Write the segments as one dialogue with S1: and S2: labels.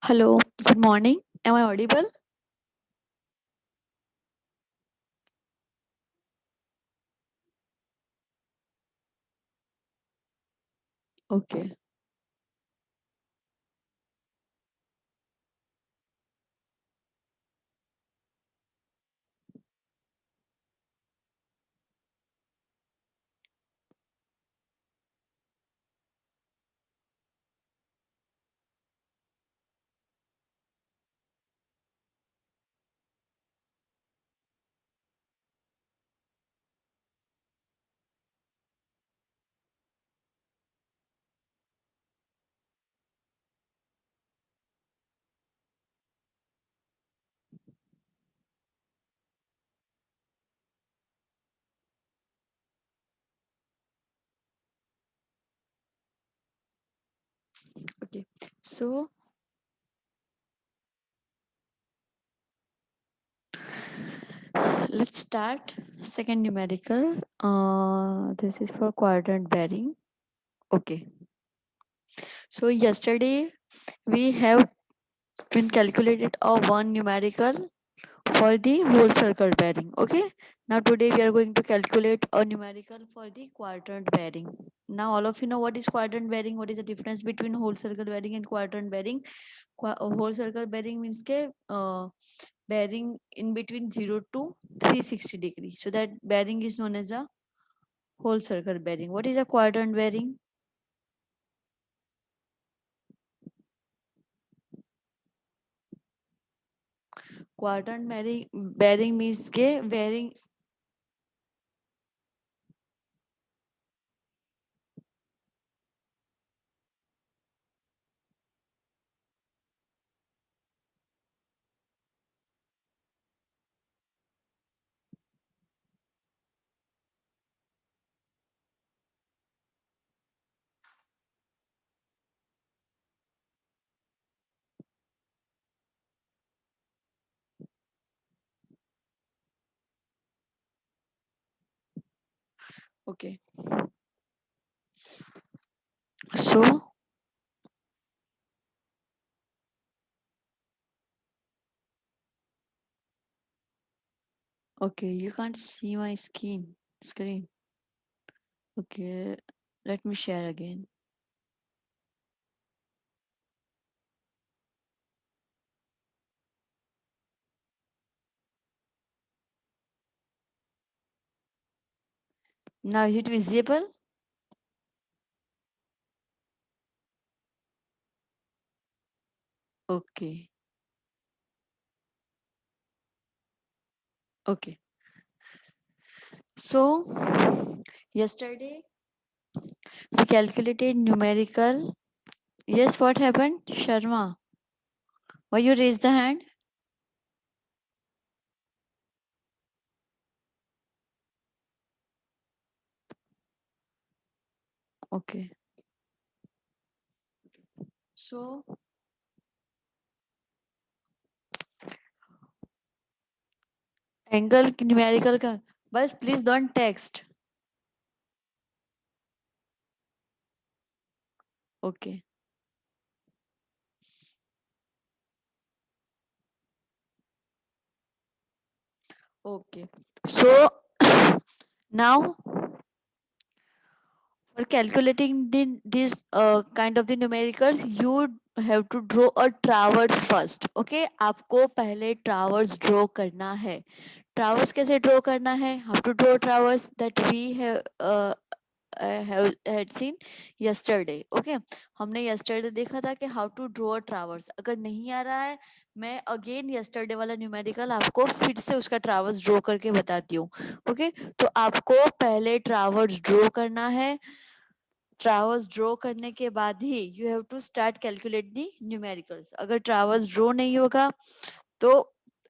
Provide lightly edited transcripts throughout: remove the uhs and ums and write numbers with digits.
S1: Hello, good morning. Am I audible? Okay. Okay. So let's start second numerical. This is for quadrant bearing. Okay. So yesterday we have been calculated a one numerical for the whole circle bearing. Okay. Now today we are going to calculate a numerical for the quadrant bearing. Now all of you know what is quadrant bearing. What is the difference between whole circle bearing and quadrant bearing? Whole circle bearing means के bearing in between 0 to 360 degrees. So that bearing is known as a whole circle bearing. What is a quadrant bearing? Quadrant bearing means के bearing. Okay. So okay, you can't see my screen. Okay, let me share again. Now is it visible? Okay. Okay. So yesterday we calculated numerical. Yes, what happened? Sharma, why you raise the hand? Okay. So angle numerical का बस please don't text. Okay. Okay. So now for calculating this kind of the numericals, you have to draw a traverse first. Okay, आपको पहले traverse draw करना है. Traverse कैसे draw करना है? How to draw traverse that we had seen yesterday. Okay, हमने yesterday देखा था कि how to draw a traverse. अगर नहीं आ रहा है, मैं again yesterday वाला numerical आपको फिर से उसका traverse draw करके बताती हूँ. Okay, तो आपको पहले traverse draw करना है. ट्रावर्स ड्रॉ करने के बाद ही you have to start calculate the numericals. अगर ट्रावर्स ड्रॉ नहीं होगा तो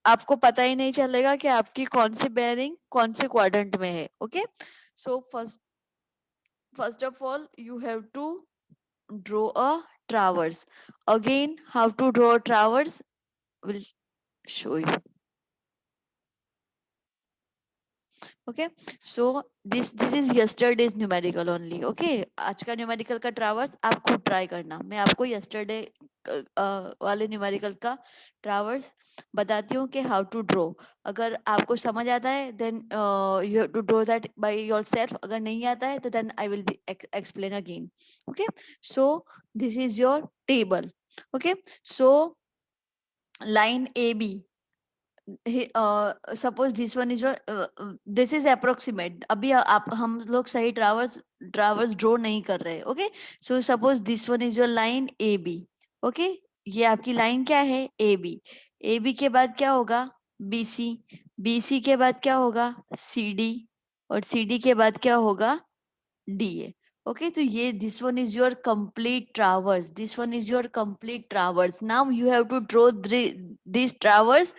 S1: आपको पता ही नहीं चलेगा कि आपकी कौन सी बेयरिंग कौन से क्वाड्रेंट में है. Okay, so first of all you have to draw a traverse. Again, how to draw a traverse will show you. Okay so this is yesterday's numerical only. Okay आज का न्यूमेरिकल का traverse आप खुद try करना, मैं आपको yesterday वाले numerical का ट्रावर्स बताती हूँ कि हाउ टू ड्रॉ। अगर आपको समझ आता है then you have to draw that by yourself, अगर नहीं आता है तो then I will be explain again. Okay so this is your table. Okay so line A B, suppose this one is this is approximate, अभी आप हम लोग सही ट्रावर्स ट्रावर्स ड्रॉ नहीं कर रहे। Okay so suppose this one is your line A B. Okay ये आपकी लाइन क्या है ए बी। ए बी के बाद क्या होगा बी सी, बी सी के बाद क्या होगा सी डी, और सी डी के बाद क्या होगा डी ए। ओके तो ये this one is your complete traverse, this one is your complete traverse. Now you have to draw this traverse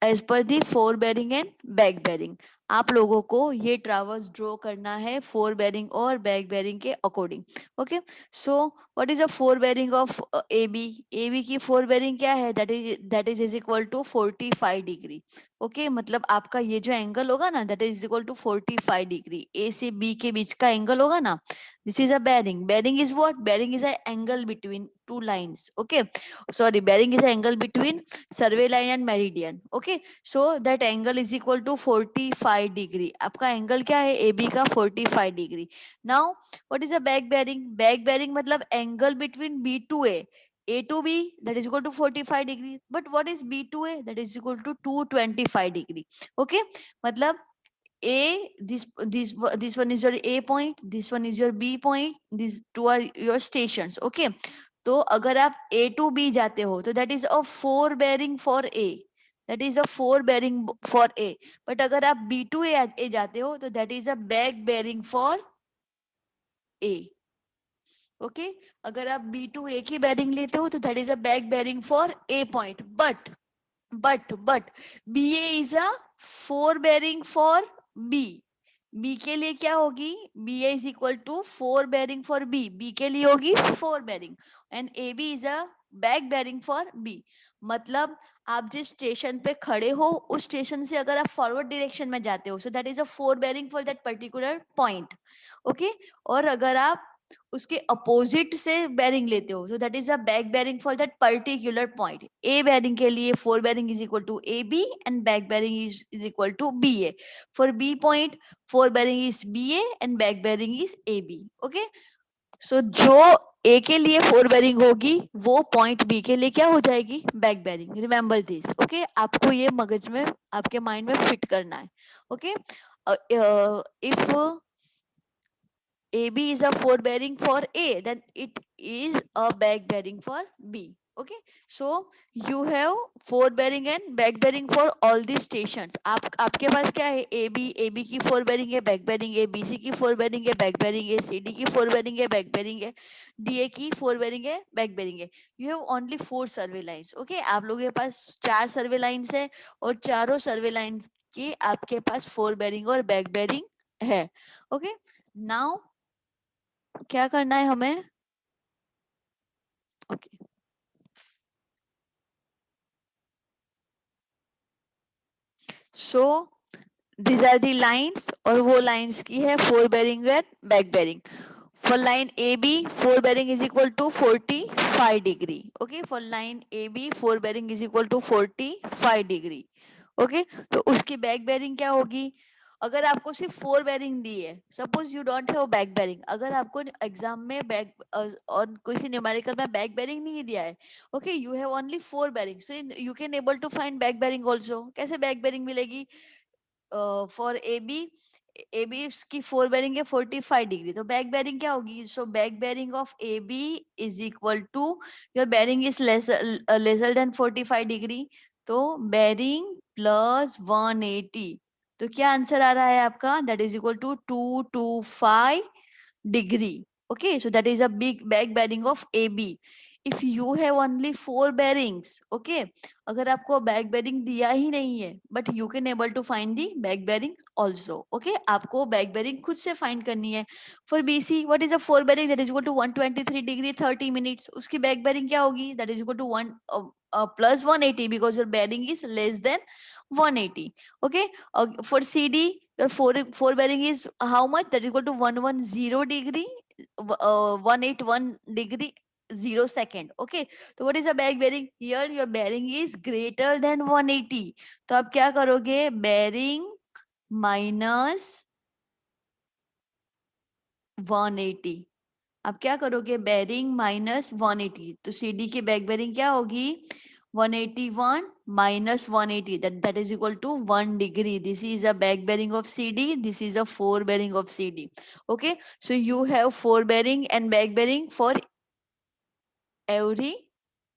S1: as per the fore bearing and back bearing. आप लोगों को ये ट्रावर्स ड्रॉ करना है fore bearing और back bearing के according. Okay so what is a fore bearing of A B. A B की fore bearing क्या है that is equal to 45 degree. Okay मतलब आपका ये जो एंगल होगा ना that is equal to 45 degree, A से बी के बीच का एंगल होगा ना, this is a bearing. Bearing is what, bearing is a angle between two lines. Okay sorry, bearing is an angle between survey line and meridian. Okay so that angle is equal to 45 degree। आपका angle क्या है A B का 45 degree. Now what is a back bearing, back bearing मतलब angle between B to A to B that is equal to 45 degree, but what is b to a that is equal to 225 degree। okay मतलब a this one is your a point, this one is your b point, these two are your stations। okay तो अगर आप ए to B जाते हो तो that is a fore bearing for A, that is a fore bearing for A. But अगर आप B to A जाते हो तो that is a back bearing for A. Okay अगर आप बी टू ए की बेरिंग लेते हो तो that is a back bearing for A point. But B A is a fore bearing for B. B के लिए क्या होगी B A is equal to fore bearing for B, B के लिए होगी fore bearing, and A B is a back bearing for B. मतलब आप जिस स्टेशन पे खड़े हो उस स्टेशन से अगर आप फॉरवर्ड डायरेक्शन में जाते हो so that is a fore bearing for that particular point. Okay और अगर आप उसके अपोजिट से बेरिंग लेते हो so that is a back bearing for that particular point. A bearing के लिए fore bearing is equal to A B and back bearing is equal to B A. For B point fore bearing is B A and back bearing is A B. Okay so जो ए के लिए fore bearing होगी वो point B के लिए क्या हो जाएगी back bearing. Remember this. Okay आपको ये मगज में आपके माइंड में फिट करना है। Okay if AB is a four bearing for A, then it is a back bearing for B. Okay, so you have four bearing and back bearing for all these stations। आपके पास क्या है AB की fore bearing है, back bearing है, BC की fore bearing है, back bearing है, CD की फोर बेरिंग है, बैक बेरिंग है, DA की फोर बेरिंग है, बैक बेरिंग है। You have only four survey lines. Okay आप लोगों के पास चार सर्वे लाइन्स है और चारों सर्वे लाइन्स की आपके पास फोर बेरिंग और बैक बेरिंग है। ओके नाउ क्या करना है हमें okay so these are the lines और वो लाइंस की है fore bearing and back bearing. For line A B fore bearing is equal to 45 degree. Okay for line A B fore bearing is equal to 45 degree. Okay तो उसकी back bearing क्या होगी अगर आपको सिर्फ फोर बेरिंग दी है, suppose you don't have back bearing, अगर आपको एग्जाम में बैक और किसी न्यूमेरिकल में बैक बेरिंग नहीं दिया है, okay you have only fore bearing so you can able to find back bearing also. कैसे बैक बेरिंग मिलेगी फॉर ए बी की फोर बेरिंग है 45 डिग्री, तो बैक बेरिंग क्या होगी so back bearing of A B is equal to your bearing is lesser than 45 degree, तो bearing plus 180, तो क्या आंसर आ रहा है आपका that is equal to 225 degree. Okay so that is a big back bearing of A B. If you have only 4 bearings, okay, अगर आपको back bearing दिया ही नहीं है, but you can able to find the back bearing also, okay, आपको back bearing खुद से find करनी है। For BC what is a 4 bearing, that is equal to 123 degree 30 minutes, उसकी बैक बेरिंग क्या होगी, that is equal to 1 plus 180 because your bearing is less than 180, okay. For CD your four bearing is how much, that is equal to 110 degree 181 degree 0 second, okay. So what is a back bearing, here your bearing is greater than 180, तो आप क्या करोगे, bearing minus 180, आप क्या करोगे, bearing minus 180, तो CD की back bearing क्या होगी, 181 minus 180, that is equal to 1 degree. This is a back bearing of CD, this is a fore bearing of CD, okay. So you have fore bearing and back bearing for every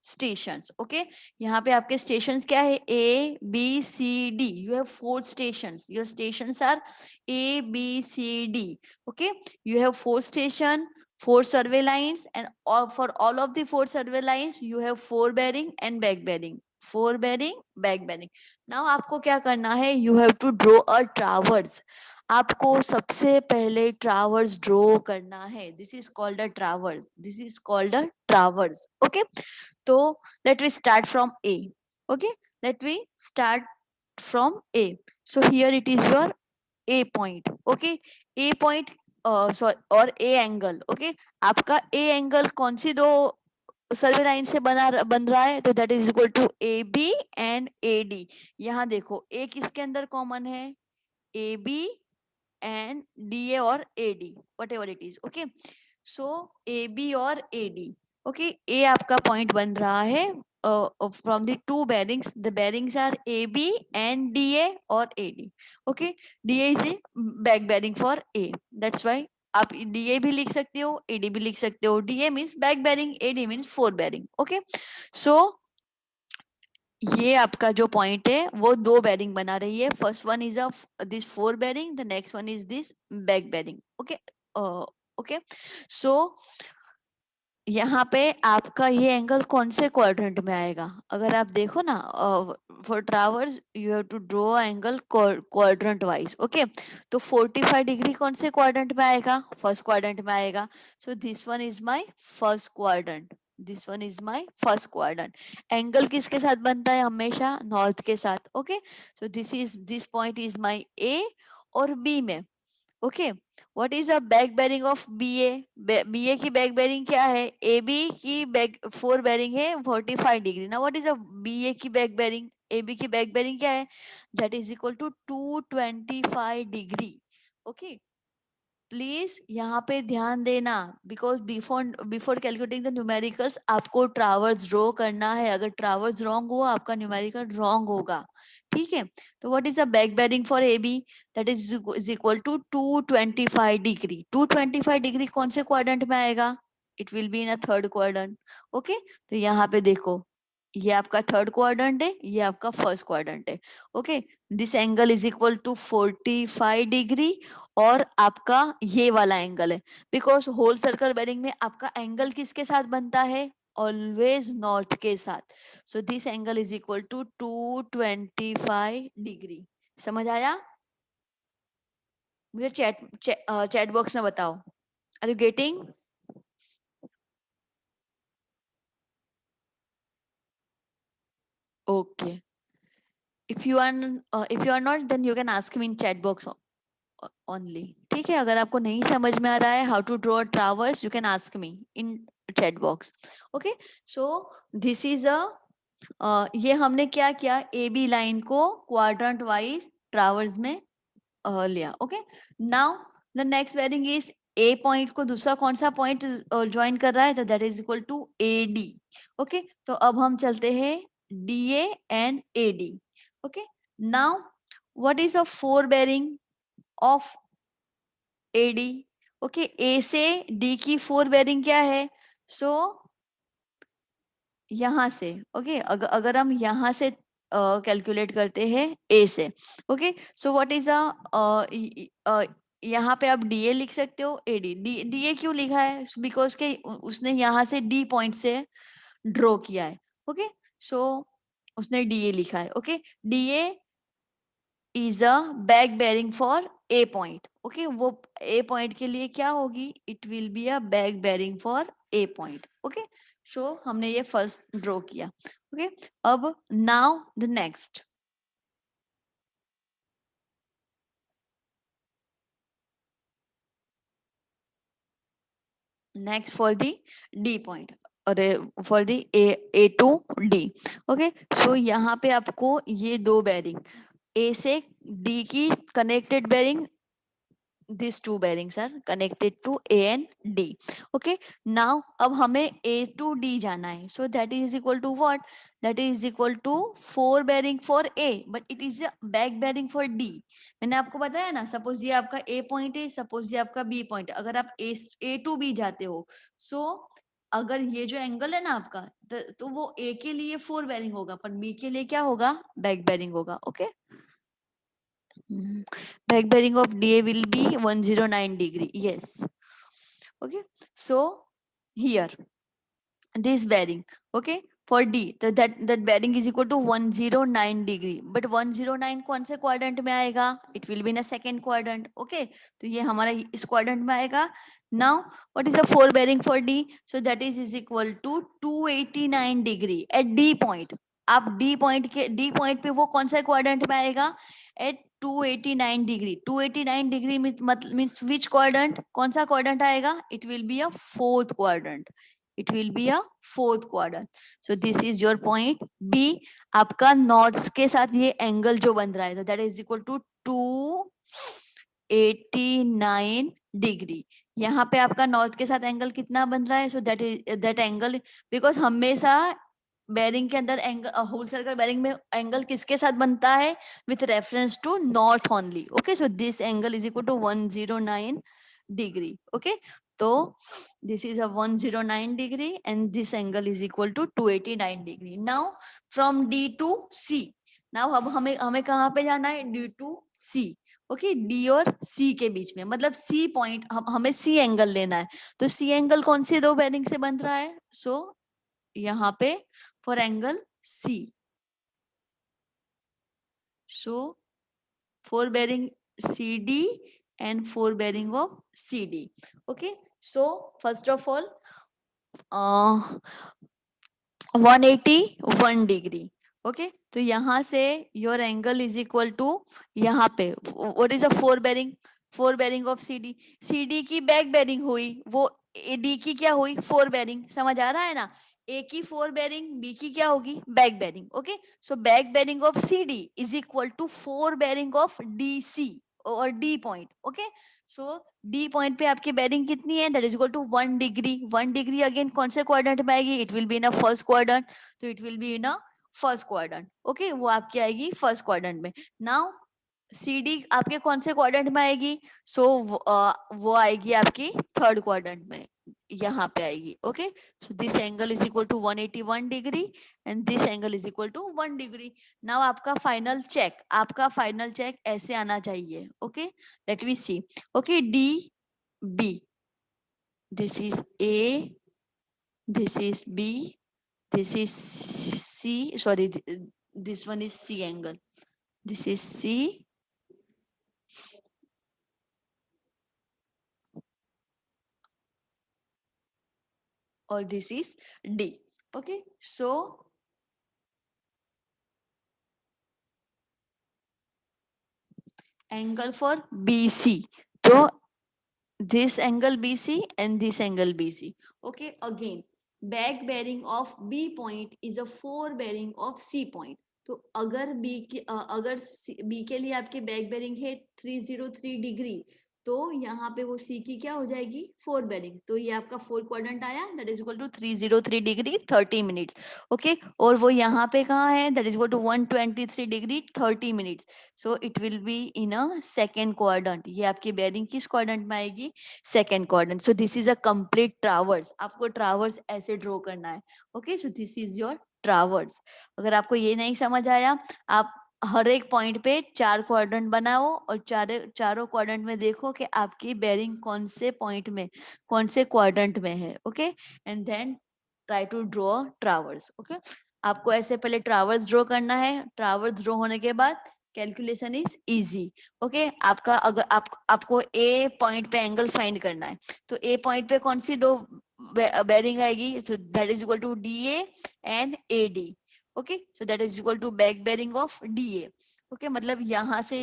S1: stations, okay. यहाँ पे आपके stations क्या है, A B C D, you have 4 stations, your stations are A B C D, okay. You have 4 station, 4 survey lines, and for all of the 4 survey lines you have 4 bearing and back bearing, 4 bearing back bearing. Now आपको क्या करना है, you have to draw a traverse, आपको सबसे पहले traverse draw करना है, this is called a traverse, this is called a traverse, okay. तो let we start from A, okay, let we start from A. So here it is your A point, okay, A point sorry और A angle, okay. आपका A angle कौन सी दो survey line से बन रहा है, तो that is equal to A B and A D. यहाँ देखो ए किसके अंदर कॉमन है, A B and DA or AD, whatever it is, okay. So AB or AD, okay, A आपका point बन रहा है from the two bearings, the bearings are AB and DA or AD, okay. DA is a back bearing for A, that's why आप DA भी लिख सकते हो, AD भी लिख सकते हो. DA means back bearing, AD means fore bearing, okay. So ये आपका जो पॉइंट है वो दो बेरिंग बना रही है, first one is this fore bearing, the next one is this back bearing, okay. Okay, so यहाँ पे आपका ये एंगल कौन से क्वाड्रेंट में आएगा, अगर आप देखो ना, for traverse you have to draw angle quadrant wise, okay. तो 45 डिग्री कौन से क्वाड्रेंट में आएगा, फर्स्ट क्वाड्रेंट में आएगा. So this one is my first quadrant, this one is my first quadrant. Angle किसके साथ बनता है, हमेशा नॉर्थ के साथ, okay. So this point is my A और बी में, okay. What is a back bearing of BA, BA की बैक बेरिंग क्या है, ए बी की बैक फोर बेरिंग है 45 डिग्री. ना व्हाट इज अ बीए की बैक बेरिंग, ए बी की बैक बेरिंग क्या है, that is equal to 225 degree, okay. Please यहाँ पे ध्यान देना, because before calculating the numericals आपको ट्रावर्स ड्रॉ करना है, अगर ट्रावर्स रॉन्ग हुआ आपका न्यूमेरिकल रॉन्ग होगा, ठीक है. तो what is the back bearing for A B, that is equal to 225 degree. 225 degree कौन से क्वाड्रेंट में आएगा, it will be in a third quadrant, okay. तो यहाँ पे देखो, ये आपका थर्ड क्वाड्रेंट है, ये आपका फर्स्ट क्वाड्रेंट है, okay. This angle is equal to 45 degree और आपका ये वाला एंगल है, बिकॉज होल सर्कल बेरिंग में आपका एंगल किसके साथ बनता है, ऑलवेज नॉर्थ के साथ. So this angle is equal to 225 degree. समझ आया, मुझे चैट बॉक्स में बताओ, are you getting. Okay, if you are not, then you can ask me in chat box only, ठीक है. अगर आपको नहीं समझ में आ रहा है how to draw traverse, you can ask me in chat box, okay. So this is ये हमने क्या किया, ए बी लाइन को क्वाड्रेंट वाइज ट्रावर्स में लिया, okay. Now the next bearing is A point को दूसरा कौन सा पॉइंट ज्वाइन कर रहा है, तो that is equal to A D, okay. तो अब हम चलते हैं D A and A D, okay. Now what is a fore bearing of AD, okay. A से डी की फोर बेरिंग क्या है, सो यहां से, ओके. अगर हम यहां से कैलकुलेट करते हैं ए से, ओके. सो व्हाट इज अ यहाँ पे आप डीए लिख सकते हो, एडी. डीए क्यों लिखा है, बिकॉज के उसने यहाँ से डी पॉइंट से ड्रॉ किया है। ओके, सो उसने DA लिखा है। Okay, DA is a back bearing for A point. Okay, वो A पॉइंट के लिए क्या होगी, it will be a back bearing for A point. Okay, so हमने ये फर्स्ट ड्रॉ किया। ओके, अब now the next for the D point और for the A to D। Okay, so यहाँ पे आपको ये दो बेरिंग A से D की connected bearing, these two bearings are connected to A and D। okay, now अब हमें A to D जाना है, so that is equal to what, that is equal to 4 bearing for A but it is a back bearing for D। मैंने आपको बताया ना, suppose ये आपका A पॉइंट है, सपोज ये आपका B पॉइंट है, अगर आप A to B जाते हो, so अगर ये जो एंगल है ना आपका, तो वो A के लिए 4 बेरिंग होगा पर B के लिए क्या होगा, बैक बेरिंग होगा। Okay, back bearing of DA will be 109 degree। Yes, okay, so here this bearing, okay, for D, that bearing is equal to 109 degree, but 109 कौन से क्वाड्रेंट में आएगा, it will be in a second quadrant। okay, तो ये हमारा इस quadrant में आएगा। now what is the 4 bearing for D, so that is equal to 289 degree at D point। आप D पॉइंट पे वो कौन सा क्वाड्रेंट में आएगा, at 289 degree. 289 degree means which quadrant, कौन सा क्वाड्रेंट आएगा, it will be a fourth quadrant, it will be a fourth quadrant. So this is your point B. आपका नॉर्थ के साथ ये एंगल जो बन रहा है, that is equal to 289 degree. यहाँ पे आपका नॉर्थ के साथ एंगल कितना बन रहा है, सो दैट एंगल, बिकॉज हमेशा बेरिंग के अंदर एंगल, होल सर्कल बेरिंग में एंगल किसके साथ बनता है, with reference to north only. Okay, so this angle is equal to 109 degree. Okay, तो this is a 109 degree and this angle is equal to 289 degree। now from D to C, now अब हमें हमें कहाँ पे जाना है, D to C। Okay, D और C के बीच में, मतलब C पॉइंट, हमें C एंगल लेना है, तो C एंगल कौन से दो बेरिंग से बन रहा है, सो यहाँ पे for angle C, so 4 bearing CD and 4 bearing of CD। okay, so first of all 181 degree. Okay, तो यहाँ से your angle is equal to, यहाँ पे what is a 4 bearing, 4 bearing of CD, CD की बैक बेरिंग हुई, वो AD की क्या हुई, 4 बेरिंग। समझ आ रहा है ना, A की 4 बेरिंग, B की क्या होगी, back bearing. Okay, so back bearing of CD is equal to 4 bearing of DC और D point. Okay, so D point पे आपकी बेरिंग कितनी है, that is equal to 1 degree. 1 degree again कौन से क्वाड्रेंट में आएगी, it will be in a first quadrant, तो it will be in a first quadrant. Okay, वो आपकी आएगी फर्स्ट क्वाड्रेंट में। नाउ CD आपके कौन से क्वाड्रेंट में आएगी, सो वो आएगी आपकी थर्ड क्वाड्रेंट में, यहाँ पे आएगी। Okay, so this angle is equal to 181 degree and this angle is equal to 1 degree. Now आपका फाइनल चेक, आपका फाइनल चेक ऐसे आना चाहिए। Okay, let we see. Okay, D B, this is A, this is B, this is C, sorry, this one is C angle, this is C, or this is D। okay, so angle for BC, so this angle BC and this angle BC। okay, again back bearing of B point is a 4 bearing of C point। तो अगर अगर B के लिए आपके back bearing है 303 degree, तो यहाँ पे वो C की क्या हो जाएगी, 4 बेरिंग। तो ये आपका 4 क्वाड्रेंट आया, that is equal to 303 degree 30 minutes. Okay, और वो यहाँ पे कहाँ है, that is equal to 123 degree 30 minutes. So it will be in a second quadrant. ये आपकी बेरिंग किस क्वाड्रेंट में आएगी, second quadrant. So this is a complete traverse, आपको ट्रावर्स ऐसे ड्रॉ करना है। Okay, so this is your traverse. अगर आपको ये नहीं समझ आया, आप हर एक पॉइंट पे 4 क्वाड्रेंट बनाओ और चारों क्वाड्रेंट में देखो कि आपकी बेरिंग कौन से पॉइंट में, कौन से क्वाड्रेंट में है। Okay, and then try to draw traverse. Okay, आपको ऐसे पहले ट्रावर्स ड्रॉ करना है। ट्रावर्स ड्रॉ होने के बाद कैलकुलेशन इज इजी। ओके, आपका अगर आपको ए पॉइंट पे एंगल फाइंड करना है, तो ए पॉइंट पे कौन सी दो बेरिंग आएगी? So that is equal to D A and A D. Okay, so that is equal to back bearing of D A. Okay, मतलब यहाँ से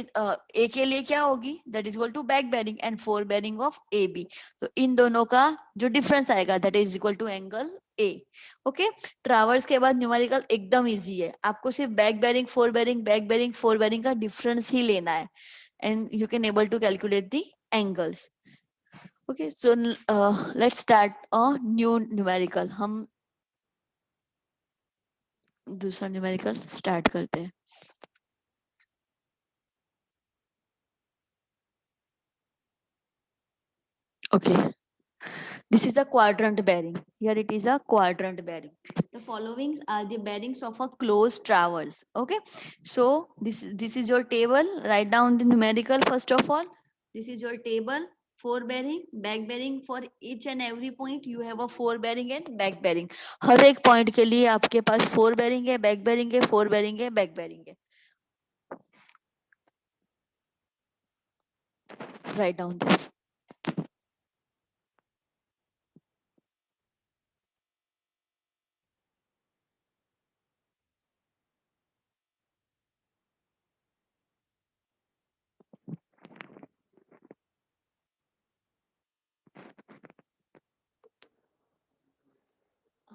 S1: ए के लिए क्या होगी? That is equal to back bearing and fore bearing of A B. तो इन दोनों का जो डिफरेंस आएगा that is equal to angle A. Okay, traverse के बाद न्यूमेरिकल एकदम इजी है, आपको सिर्फ back bearing fore bearing, back bearing fore bearing का डिफरेंस ही लेना है and you can able to calculate the angles. Okay, so let's start a new numerical. हम दूसरा न्यूमेरिकल स्टार्ट करते हैं। Okay, this is a quadrant bearing. Here it is a quadrant bearing. The followings are the bearings of a closed traverse. Okay, so this is your table. Write down the numerical first of all. This is your table. Four bearing, back bearing for each and every point. You have a four bearing and back bearing. हर एक point के लिए आपके पास four bearing है, back bearing है, four bearing है, back bearing है. Write down this.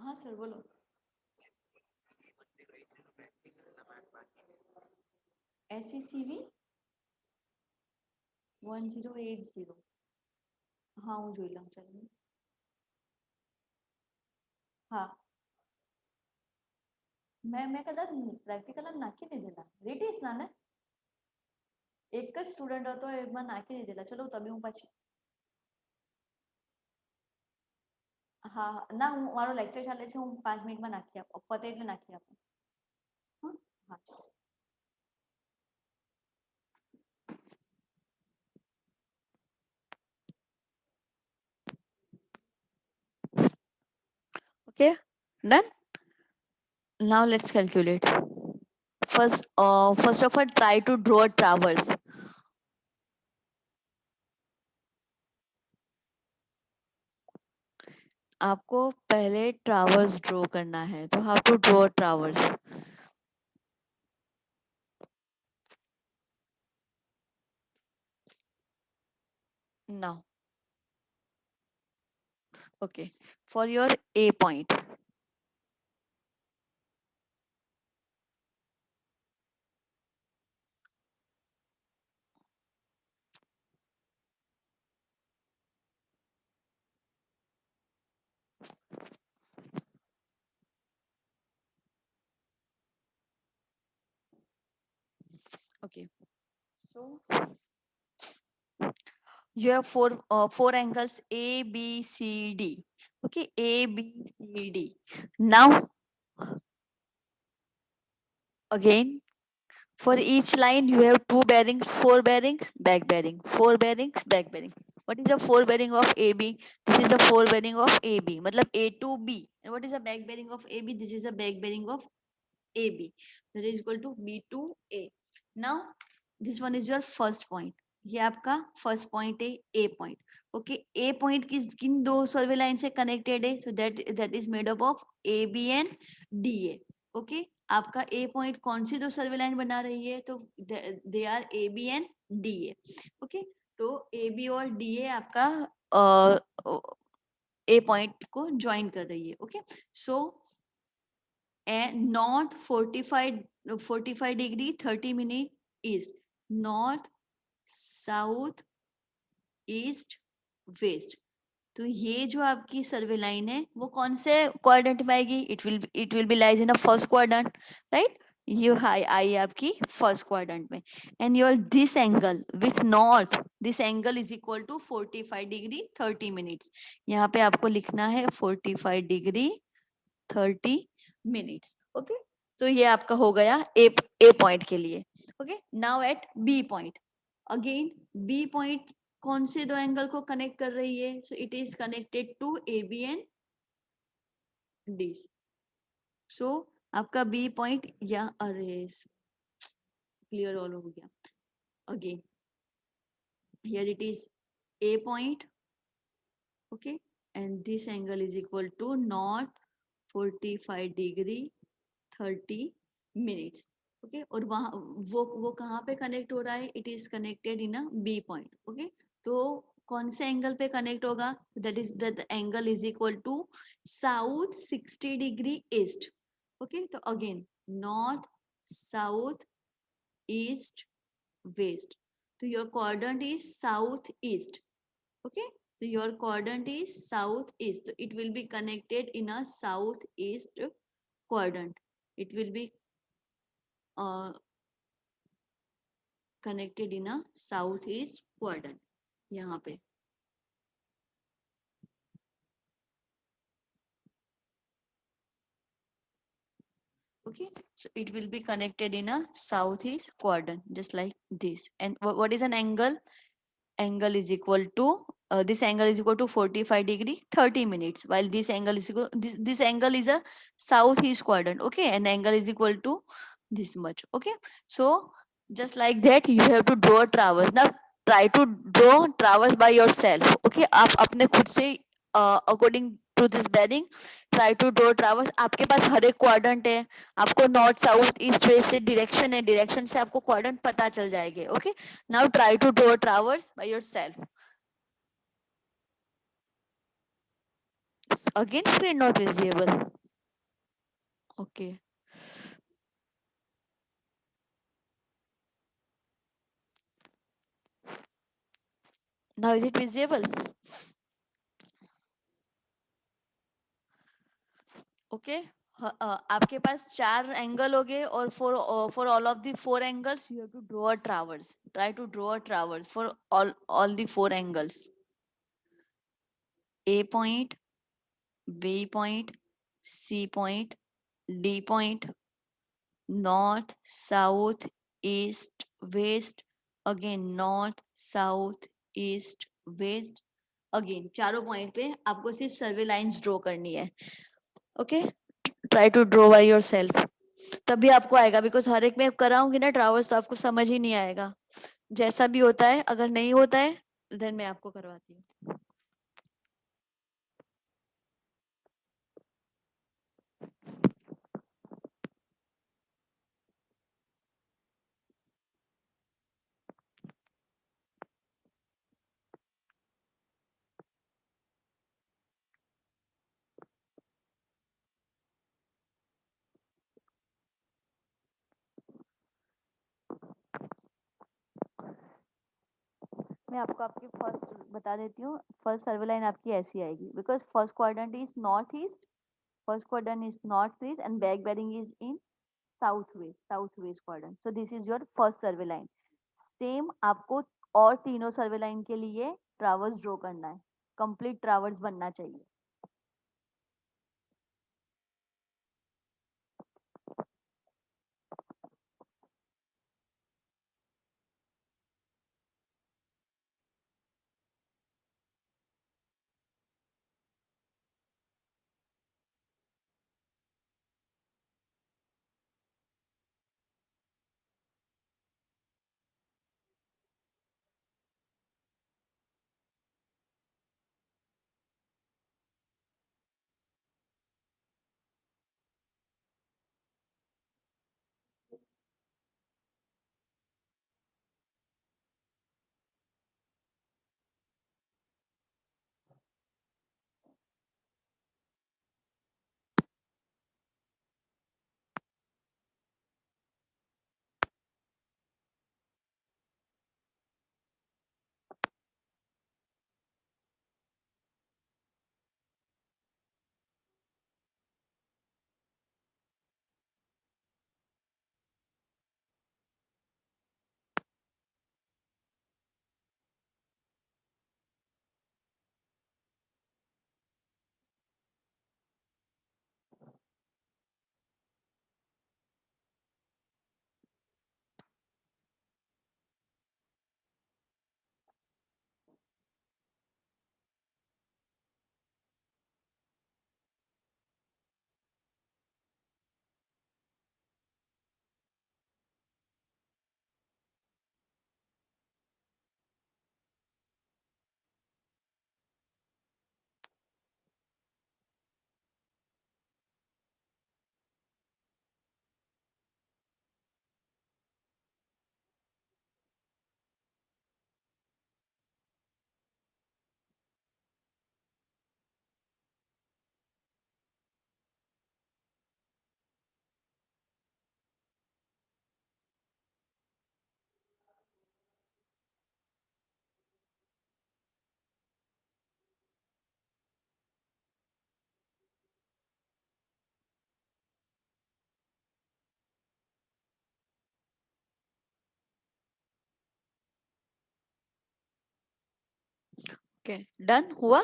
S1: हाँ sir बोलो। SECV 1080. हाँ હું જોઈ લઉં ચાલો. હા મેં કદાચ પ્રેક્ટિકલ નાખી દીધેલા રીટીસ ના ને એક જ સ્ટુડન્ટ હતો એમાં નાખી દીધેલા. ચલો તમે હું પછી હા ના હું મારો લેક્ચર ચાલે છે, હું 5 મિનિટમાં નાખી આપું, પતે એટલે નાખી આપું. હા હા ચલો. Okay, done. Now let's calculate. First of all, try to draw a traverse. आपको पहले ट्रावर्स ड्रॉ करना है, तो how to draw traverse? Now, okay, for your A point, okay, so you have four angles A, B, C, D. Okay, A, B, C, D. Now, again, for each line you have two bearings, four bearings, back bearing, four bearings, back bearing. What is the four bearing of AB? This is the four bearing of AB. मतलब A to B. And what is the back bearing of AB? This is the back bearing of AB. That is equal to B to A. Now, this one is your first point. ये आपका first point है A point. Okay, A point किन दो survey line से connected है? So that is made up of A B and D A. Okay, आपका A point कौन सी दो सर्वे लाइन बना रही है? तो they are A B and D A. Okay, तो ए बी और डी ए आपका ए पॉइंट को ज्वाइन कर रही है. Okay, so north 45 degree 30 minute is north south east waste. तो ये जो आपकी सर्वे लाइन है वो कौन से क्वाड्रेंट में आएगी? It will be lies in a first quadrant, right? ये आई आपकी फर्स्ट क्वाड्रेंट में. And your this angle with north, this angle is equal to 45 degree 30 minutes. यहाँ पे आपको लिखना है 45 डिग्री 30 मिनट्स. ओके, तो ये आपका हो गया ए पॉइंट के लिए. Okay, now at B point. Again B point कौन से दो एंगल को कनेक्ट कर रही है? So it is connected to A B and this. So आपका बी पॉइंट या अरे क्लियर ऑल हो गया. Again here it is A point, okay, and this angle is equal to not 45 degree 30 minutes. Okay okay? और वहां वो कहाँ पे कनेक्ट हो रहा है? It is connected in a B point. Okay, तो कौन से एंगल पे कनेक्ट होगा? That is that angle is equal to south 60 degree east. Okay, तो again north south east west. So your quadrant is southeast. Okay. So your quadrant is southeast. So it will be connected in a southeast quadrant. It will be uh, connected in a southeast quadrant. यहाँ पे. Okay, so it will be connected in a southeast quadrant, just like this. And what is an angle? Angle is equal to this angle is equal to 45 degree 30 minutes, while this angle is equal this angle is a southeast quadrant. Okay, and angle is equal to this much. Okay, so just like that you have to draw a traverse. Now try to draw traverse by yourself. Okay, आप अपने खुद से according to this bearing try to draw traverse. आपके पास हर एक quadrant है, आपको नॉर्थ साउथ ईस्ट वेस्ट से डायरेक्शन है, डायरेक्शन से आपको क्वाड्रेंट पता चल जाएंगे. Okay, now try to draw traverse by yourself. Again screen not visible. Okay, now is it visible? Okay, आपके पास चार एंगल हो गए और for all of the four angles you have to draw a traverse. Try to draw a traverse for all the four angles. A point, B point, C point, D point, north south east west, again north south east west. Again चारों point पे आपको सिर्फ survey lines draw करनी है. Okay, try to draw by yourself. तभी आपको आएगा, because हर एक में कराऊंगी ना ट्रावर्स तो आपको समझ ही नहीं आएगा. जैसा भी होता है, अगर नहीं होता है देन मैं आपको करवाती हूँ. मैं आपको आपकी फर्स्ट बता देती हूँ. फर्स्ट सर्वे लाइन आपकी ऐसी आएगी, because first quadrant is north east. First quadrant is north east and back bearing is in south west quadrant. So this is your first survey line. Same आपको और तीनों सर्वे line के लिए traverse draw करना है. कंप्लीट ट्रावर्स बनना चाहिए. Okay, done हुआ।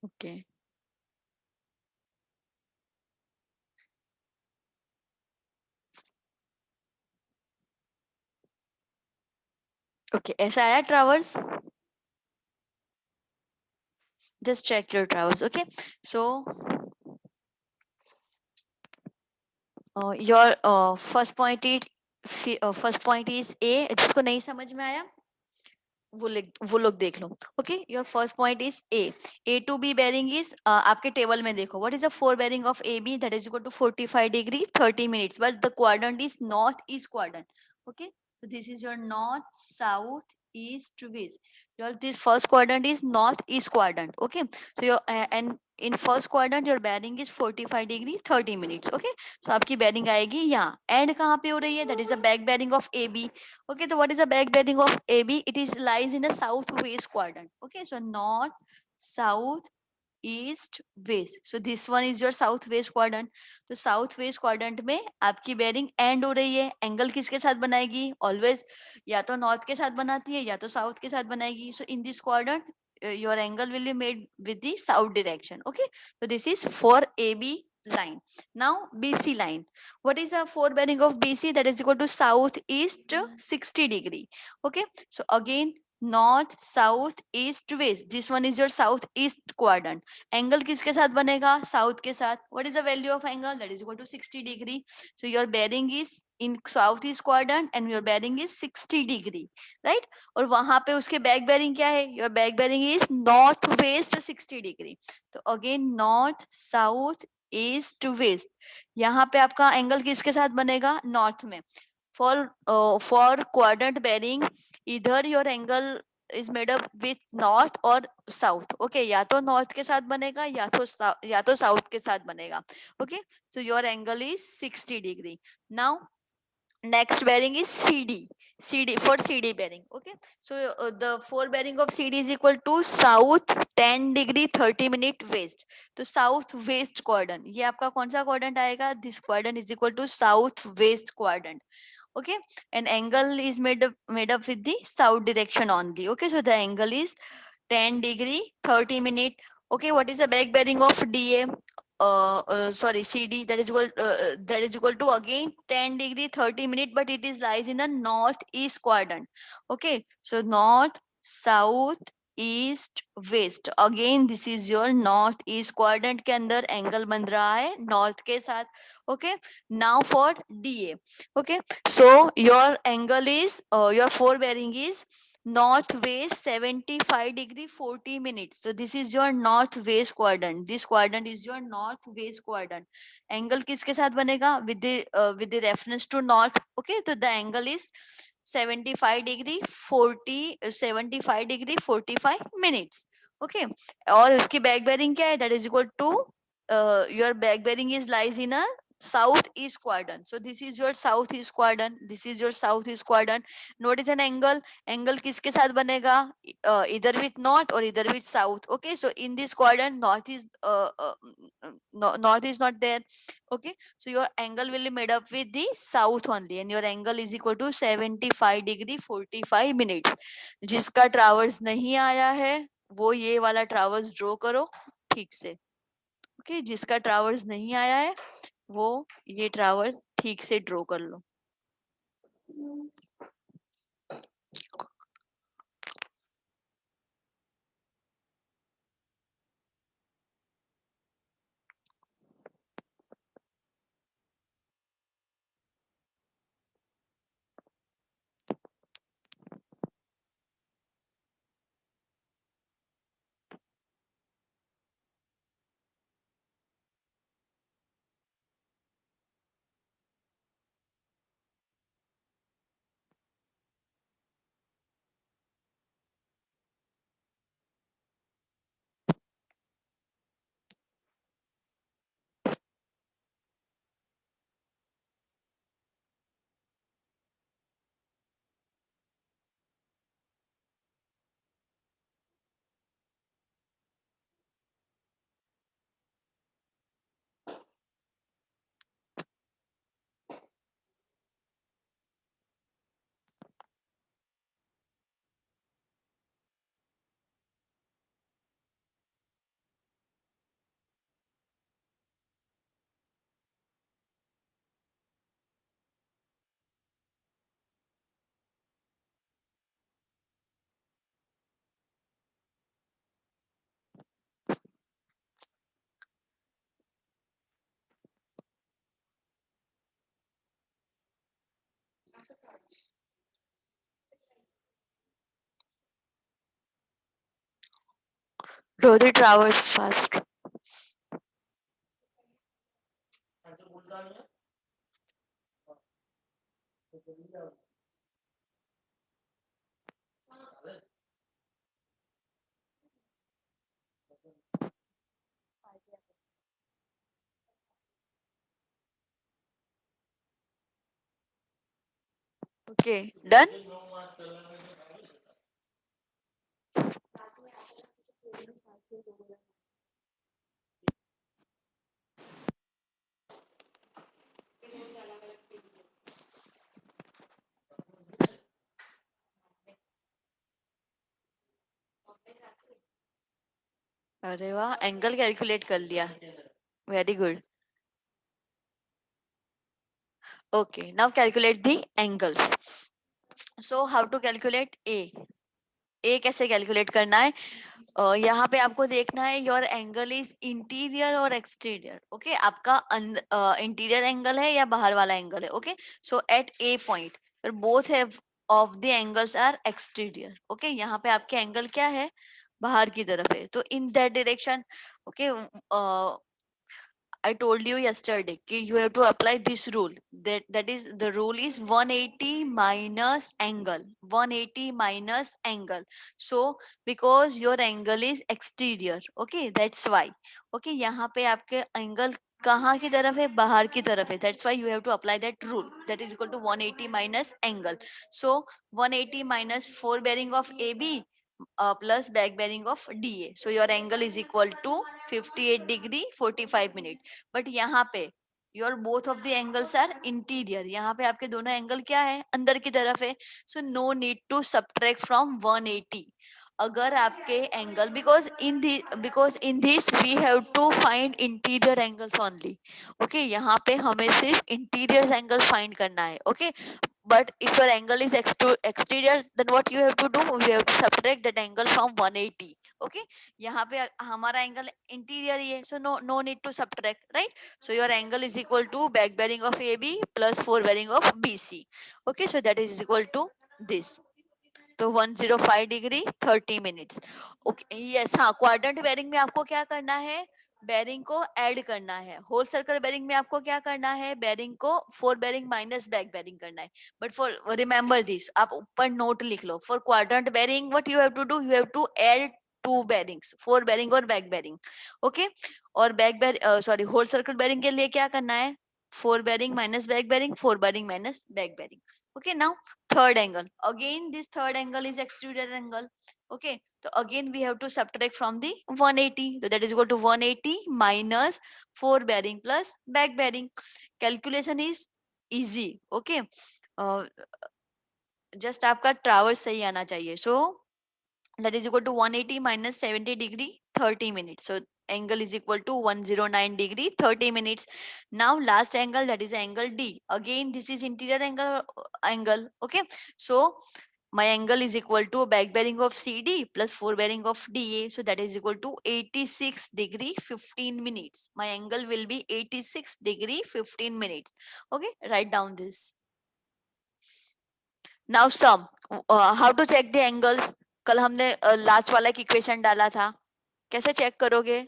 S1: ओके ओके, ऐसा आया traverse? Just check your traverse. Okay, so your first point is A. जिसको नहीं समझ में आया वो लोग देख लो। Okay, your first point is A to B bearing is, आपके टेबल में देखो, what is the fore bearing of A B, that is equal to 45 degree 30 minutes, but the quadrant is north east quadrant. Okay, so this is your north south east west. Your this first quadrant is north east quadrant. Okay, so your and in first quadrant your bearing is 45 degree 30 minutes. Okay, so आपकी bearing आएगी यहाँ। And कहाँ पे हो रही है? That is a back bearing of AB. Okay, so what is the back bearing of AB? It is lies in a southwest quadrant. Okay, so north, south, east, west. So this one is your southwest quadrant. तो southwest quadrant में आपकी bearing end हो रही है। Angle किसके साथ बनाएगी? Always या तो north के साथ बनाती है या तो south के साथ बनाएगी। So in this quadrant, your angle will be made with the south direction. Okay, so this is for AB line. Now BC line. What is the four bearing of BC? That is equal to southeast 60 degree. Okay, so again north south east west, this one is your southeast quadrant. Angle किसके साथ बनेगा? South के साथ। What is the value of angle? That is equal to 60 degree. So your bearing is in south east quadrant and your bearing is 60 degree, right. और वहां पे उसके back bearing क्या है? Your back bearing is north west 60 degree. तो again north south east west, यहाँ पे आपका एंगल किसके साथ बनेगा? नॉर्थ में। फॉर क्वाड्रेंट बेरिंग इधर your angle is made up with north और साउथ। ओके, या तो नॉर्थ के साथ बनेगा या तो साउथ के साथ बनेगा। Okay, so your angle is 60 degree. Now next bearing is CD for CD bearing. Okay, so the four bearing of CD is equal to south 10 degree 30 minute west. तो south west quadrant, ये आपका कौन सा quadrant आएगा? This quadrant is equal to south west quadrant. Okay, and angle is made up with the south direction only. Okay, so the angle is 10 degree 30 minute. Okay, what is the back bearing of DA? Sorry, CD, that is equal to again 10 degree 30 minute, but it is lies in a northeast quadrant. Okay, so north south east west, again this is your north east quadrant के अंदर angle बन रहा है north के साथ। Okay, now for DA. Okay, so your angle is your four bearing is north west 75 degree 40 minutes. So this is your north west quadrant. This quadrant is your north west quadrant. Angle किसके साथ बनेगा? With the reference to north. Okay, so the angle is 75 degree 45 minutes. Okay, और उसकी back bearing क्या है? That is equal to your back bearing is lies in a southeast quadrant. So this is your southeast quadrant. This is your southeast quadrant. What is an angle? Angle किसके साथ बनेगा? Either with north or either with south. Okay, so in this quadrant north is not there. Okay, so your angle will be made up with the south only, and your angle is equal to 75 degree 45 minutes. जिसका traverse नहीं आया है वो ये वाला traverse draw करो ठीक से। ओके, जिसका ट्रावर्स नहीं आया है वो ये ट्रावर्स ठीक से ड्रॉ कर लो। Draw the towers fast. Okay, done. अरे वाह, एंगल कैलकुलेट कर लिया. Very good. Okay, now calculate the angles. So how to calculate A? A कैसे कैलकुलेट करना है? यहाँ पे आपको देखना है योर एंगल इज इंटीरियर और एक्सटीरियर. ओके, आपका इंटीरियर एंगल है या बाहर वाला एंगल है. Okay, so at A point both have of the angles are exterior. Okay, यहाँ पे आपके एंगल क्या है? बाहर की तरफ है, तो in that direction. Okay, I told you yesterday कि you have to apply this rule. That is the rule is 180 minus angle. 180 minus angle. So because your angle is exterior, okay, that's why. Okay, यहाँ पे आपके angle कहाँ की तरफ है? बाहर की तरफ है. That's why you have to apply that rule. That is equal to 180 minus angle. So 180 minus 4 bearing of AB plus back bearing of DA. So your angle is equal to 58 degree 45 minute. But यहाँ पे your both of the angles are interior. यहाँ पे आपके दोनों angle क्या है? अंदर की तरफ है. So no need to subtract from 180. अगर आपके angle because in this we have to find interior angles only. Okay, यहाँ पे हमें सिर्फ इंटीरियर एंगल फाइंड करना है. ओके, but if your angle is exterior, then what you have to do? You have to subtract that angle from 180. Okay, यहाँ पे हमारा एंगल इंटीरियर ही है, so no need to subtract, right? So your angle is equal to back bearing of AB plus 4 bearing of BC. Okay, so that is equal to this. तो 105 degree 30 minutes. Okay, yes. हाँ, quadrant bearing में आपको क्या करना है? Bearing को add करना है. होल सर्कल बेरिंग में आपको क्या करना है? बेरिंग को 4 बेरिंग माइनस बैक बेरिंग करना है. बट फॉर रिमेंबर दिस, आप ऊपर नोट लिख लो. For quadrant bearing what you have to do? You have to add 2 bearings, 4 bearing और बैक बेरिंग. ओके, और सॉरी, होल सर्कल बेरिंग के लिए क्या करना है? 4 bearing minus back bearing, 4 bearing minus back bearing. Okay, now third angle. Again, this third angle is extruder angle. Okay, so again we have to subtract from the 180. So that is equal to 180 minus 4 bearing plus back bearing. Calculation is easy. Okay, just आपका traverse सही आना चाहिए. So that is equal to 180 minus 70 degree 30 minutes. So angle is equal to 109 degree 30 minutes. Now last angle, that is angle D. Again this is interior angle. Okay, so my angle is equal to back bearing of CD plus 4 bearing of DA. So that is equal to 86 degree 15 minutes. My angle will be 86 degree 15 minutes. Okay, write down this. Now sum. How to check the angles? कल हमने last वाला एक equation डाला था. कैसे check करोगे?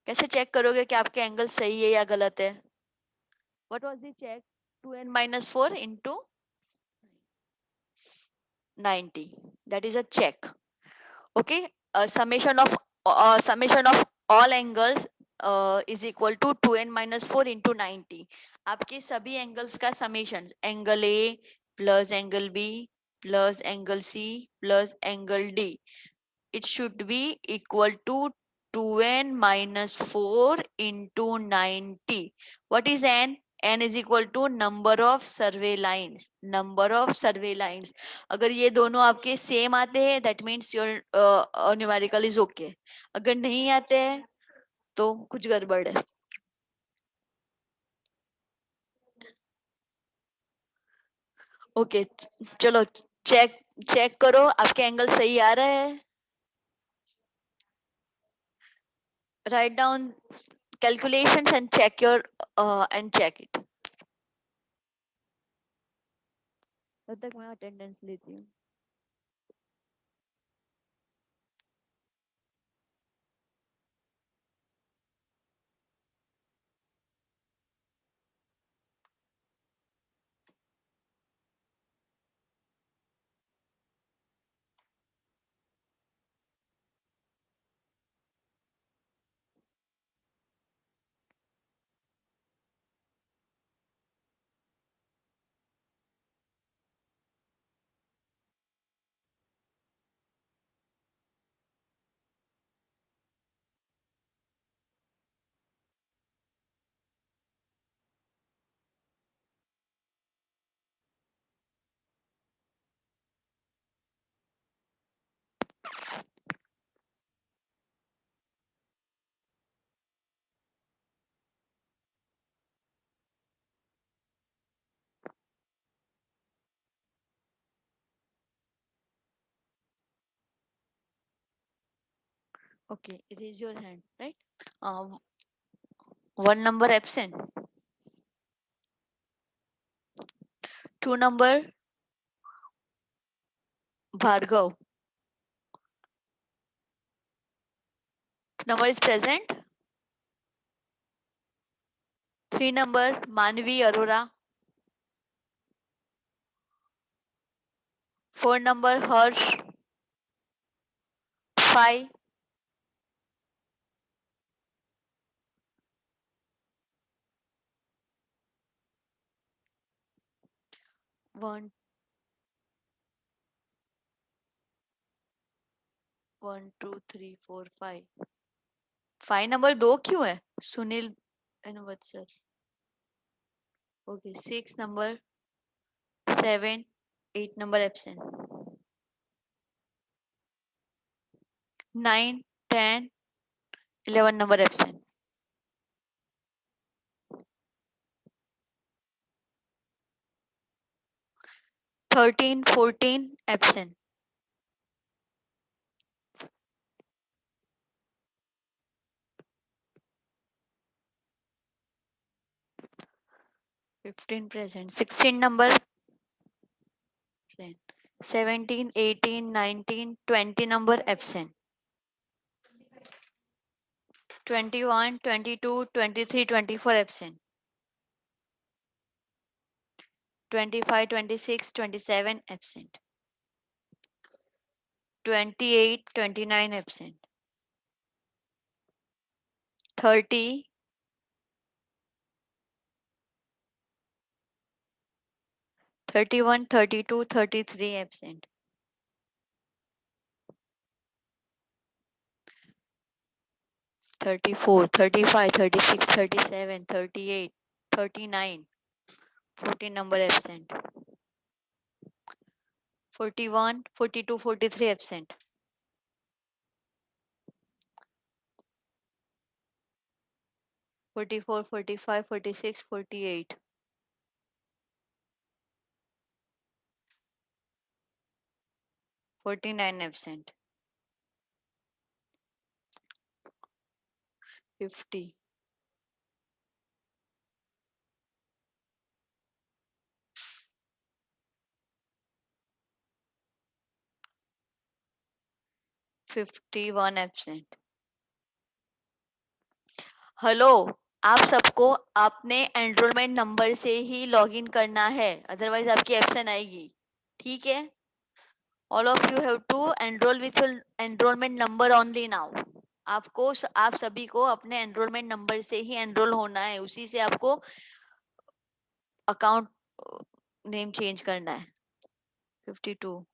S1: कैसे check करोगे कि आपके एंगल सही है या गलत है? What was the check? 2n minus 4 into 90. That is a check. Okay, summation of all angles is equal to 2n minus 4 into 90. आपके सभी एंगल्स का summation, angle A plus angle B plus angle C plus angle D, it should be equal to 2n minus 4 into 90. What is n? N is equal to number of survey lines. Number of survey lines. अगर ये दोनों आपके same आते हैं, that means your numerical is okay. अगर नहीं आते हैं तो कुछ गड़बड़ है. ओके, चलो चेक चेक करो आपके एंगल सही आ रहे हैं. Write down calculations and check your and check it. तब तक मैं अटेंडेंस लेती हूँ। Okay, raise your hand, right? One number absent. Two number Bhargav. Two number is present. Three number Manvi Arora. Four number Harsh. Five. One, one, two, three, four, five. Five number दो क्यों है? Sunil and Vatsal. Okay, six number, seven, eight number absent. 9, 10, 11 number absent. 13, 14 absent. 15 present. 16 number absent. 17, 18, 19, 20 number absent. 21, 22, 23, 24 absent. 25, 26, 27 absent. 28, 29 absent. 30, 31, 32, 33 absent. 34, 35, 36, 37, 38, 39. 14 number absent. 41, 42, 43 absent. 44, 45, 46, 48. 49 absent. 50. 51 absent. Hello, आप सबको अपने enrolment number से ही login करना है, otherwise आपकी absent आएगी। ठीक है? All of you have to enrol with enrolment number only now. आप सभी को अपने एनरोलमेंट नंबर से ही एनरोल होना है, उसी से आपको अकाउंट नेम चेंज करना है। 52.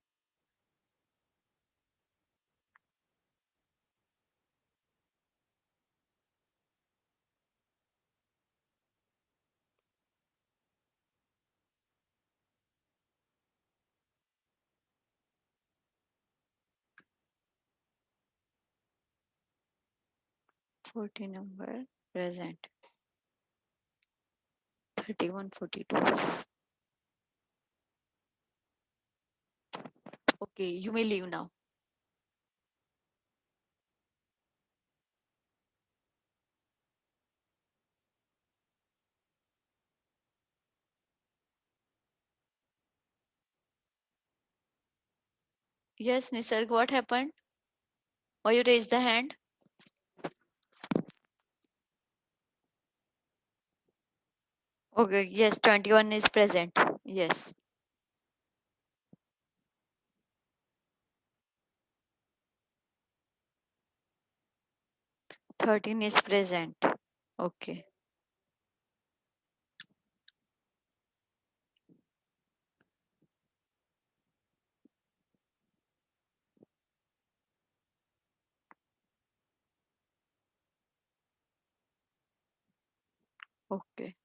S1: 40 number present. 31, 42. Okay, you may leave now. Yes, Nisarg, what happened? Or you raised the hand? Okay, yes, 21 is present. Yes, 13 is present. Okay, okay.